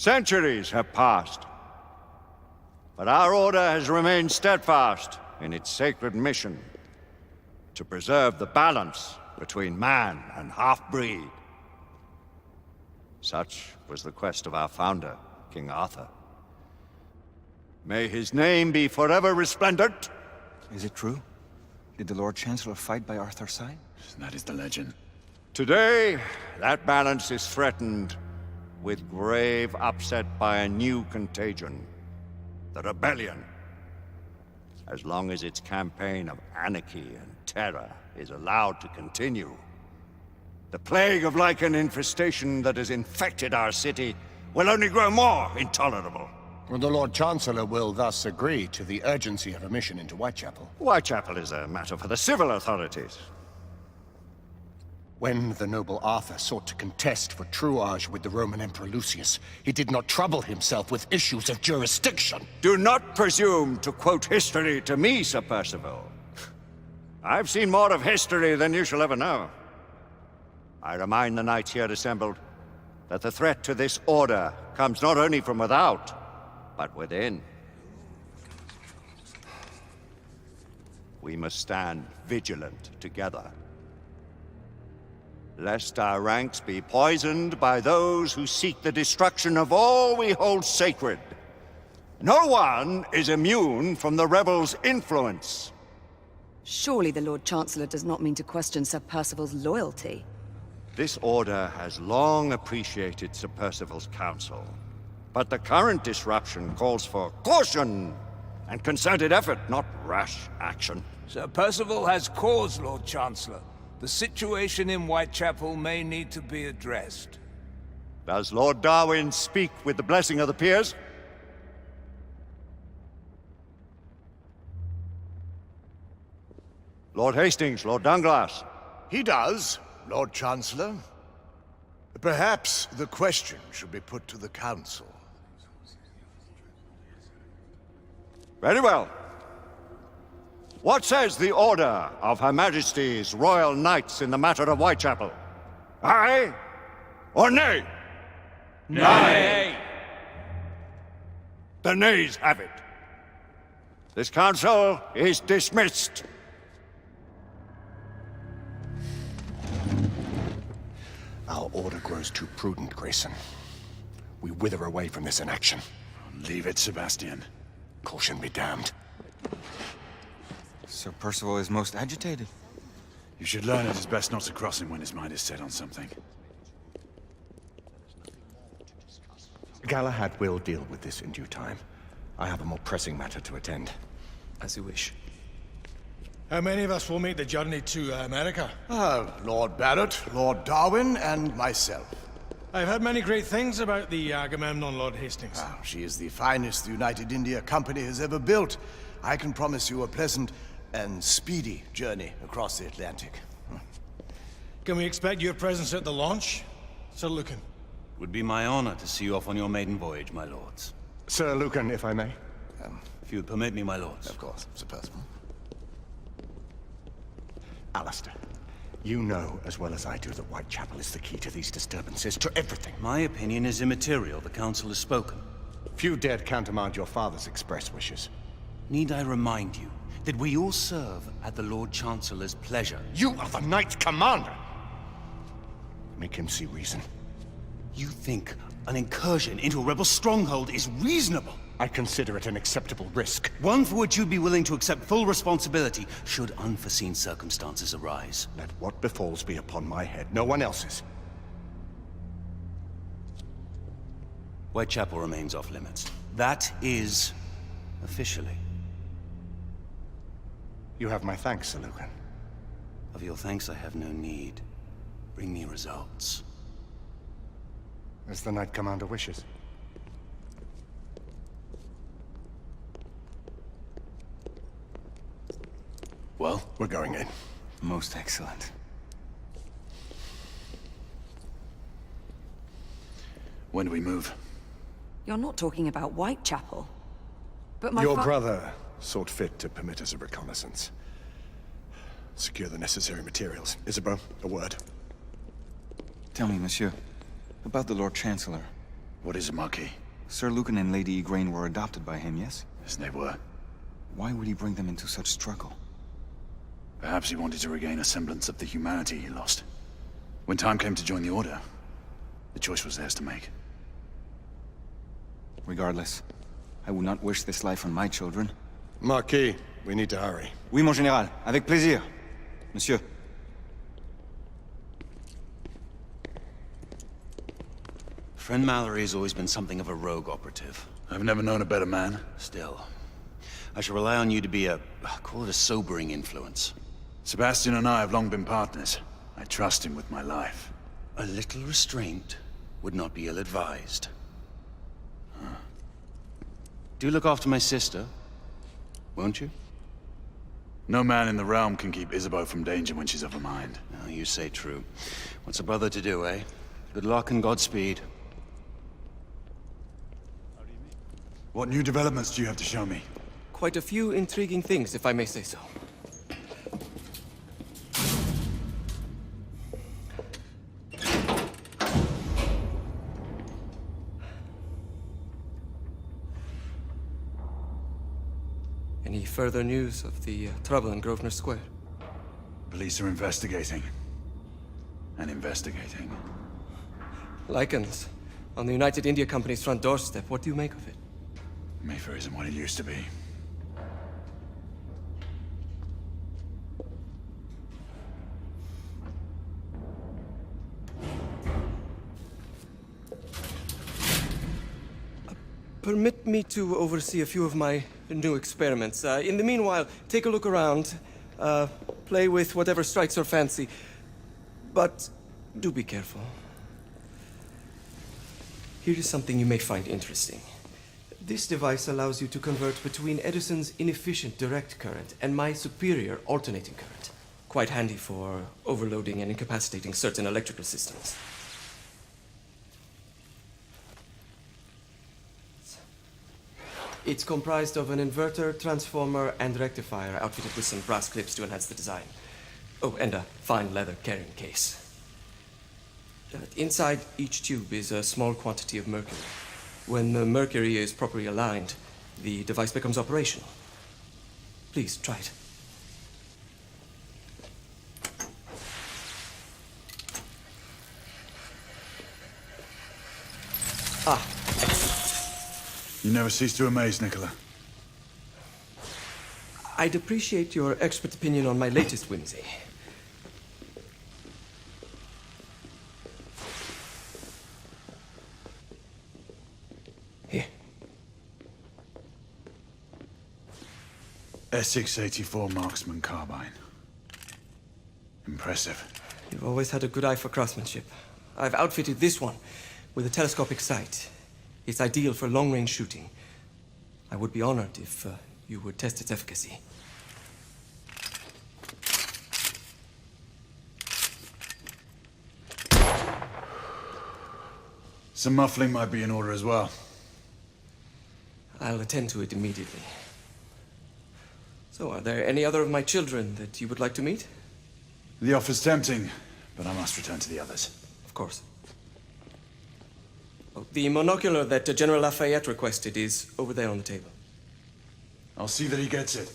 Centuries have passed, but our order has remained steadfast in its sacred mission to preserve the balance between man and half-breed. Such was the quest of our founder, King Arthur. May his name be forever resplendent. Is it true? Did the Lord Chancellor fight by Arthur's side? That is the legend. Today, that balance is threatened with grave upset by a new contagion, the rebellion. As long as its campaign of anarchy and terror is allowed to continue, the plague of lichen infestation that has infected our city will only grow more intolerable. Well, the Lord Chancellor will thus agree to the urgency of a mission into Whitechapel. Whitechapel is a matter for the civil authorities. When the noble Arthur sought to contest for truage with the Roman Emperor Lucius, he did not trouble himself with issues of jurisdiction. Do not presume to quote history to me, Sir Percival. I've seen more of history than you shall ever know. I remind the knights here assembled that the threat to this order comes not only from without, but within. We must stand vigilant together, lest our ranks be poisoned by those who seek the destruction of all we hold sacred. No one is immune from the rebels' influence. Surely the Lord Chancellor does not mean to question Sir Percival's loyalty. This order has long appreciated Sir Percival's counsel, but the current disruption calls for caution and concerted effort, not rash action. Sir Percival has cause, Lord Chancellor. The situation in Whitechapel may need to be addressed. Does Lord Darwin speak with the blessing of the peers? Lord Hastings, Lord Dunglass. He does, Lord Chancellor. Perhaps the question should be put to the Council. Very well. What says the Order of Her Majesty's Royal Knights in the matter of Whitechapel? Aye or nay? Nay! The nays have it. This council is dismissed. Our order grows too prudent, Grayson. We wither away from this inaction. Leave it, Sebastian. Caution be damned. Sir Percival is most agitated. You should learn it is best not to cross him when his mind is set on something. Galahad will deal with this in due time. I have a more pressing matter to attend. As you wish. How many of us will make the journey to America? Lord Barrett, Lord Darwin, and myself. I've heard many great things about the Agamemnon, Lord Hastings. She is the finest the United India Company has ever built. I can promise you a pleasant and speedy journey across the Atlantic. Can we expect your presence at the launch, Sir Lucan? Would be my honor to see you off on your maiden voyage, my lords. Sir Lucan, if I may. If you would permit me, my lords. Of course, Sir Percival. Alistair, you know as well as I do that Whitechapel is the key to these disturbances, to everything. My opinion is immaterial. The council has spoken. Few dared countermand your father's express wishes. Need I remind you that we all serve at the Lord Chancellor's pleasure? You are the Knight Commander! Make him see reason. You think an incursion into a rebel stronghold is reasonable? I consider it an acceptable risk. One for which you'd be willing to accept full responsibility should unforeseen circumstances arise. Let what befalls be upon my head, no one else's. Whitechapel remains off limits. That is officially. You have my thanks, Sir Lucan. Of your thanks I have no need. Bring me results. As the Knight Commander wishes. Well, we're going in. Most excellent. when do we move? You're not talking about Whitechapel. But my Your brother sought fit to permit us a reconnaissance. Secure the necessary materials. Isabeau, a word. Tell me, monsieur, about the Lord Chancellor. What is it, Marquis? Sir Lucan and Lady Igraine were adopted by him, yes? Yes, they were. Why would he bring them into such struggle? Perhaps he wanted to regain a semblance of the humanity he lost. When time came to join the Order, the choice was theirs to make. Regardless, I would not wish this life on my children. Marquis, we need to hurry. Oui, mon général. Avec plaisir. Monsieur. Friend Mallory has always been something of a rogue operative. I've never known a better man. Still, I shall rely on you to be call it a sobering influence. Sebastian and I have long been partners. I trust him with my life. A little restraint would not be ill-advised. Do look after my sister, won't you? No man in the realm can keep Isabeau from danger when she's of a mind. Oh, you say true. What's a brother to do, eh? Good luck and Godspeed. What new developments do you have to show me? Quite a few intriguing things, if I may say so. Any further news of the trouble in Grosvenor Square? Police are investigating. And investigating. Lycans, on the United India Company's front doorstep. What do you make of it? Mayfair isn't what it used to be. Permit me to oversee a few of my new experiments. In the meanwhile, take a look around. Play with whatever strikes your fancy. But do be careful. Here is something you may find interesting. This device allows you to convert between Edison's inefficient direct current and my superior alternating current. Quite handy for overloading and incapacitating certain electrical systems. It's comprised of an inverter, transformer, and rectifier outfitted with some brass clips to enhance the design. Oh, and a fine leather carrying case. Inside each tube is a small quantity of mercury. When the mercury is properly aligned, the device becomes operational. Please, try it. Ah, You never cease to amaze, Nicola. I'd appreciate your expert opinion on my latest whimsy. Here. Essex 84 Marksman Carbine. Impressive. You've always had a good eye for craftsmanship. I've outfitted this one with a telescopic sight. It's ideal for long-range shooting. I would be honored if you would test its efficacy. Some muffling might be in order as well. I'll attend to it immediately. So, are there any other of my children that you would like to meet? The offer's tempting, but I must return to the others. Of course. Oh, the monocular that General Lafayette requested is over there on the table. I'll see that he gets it.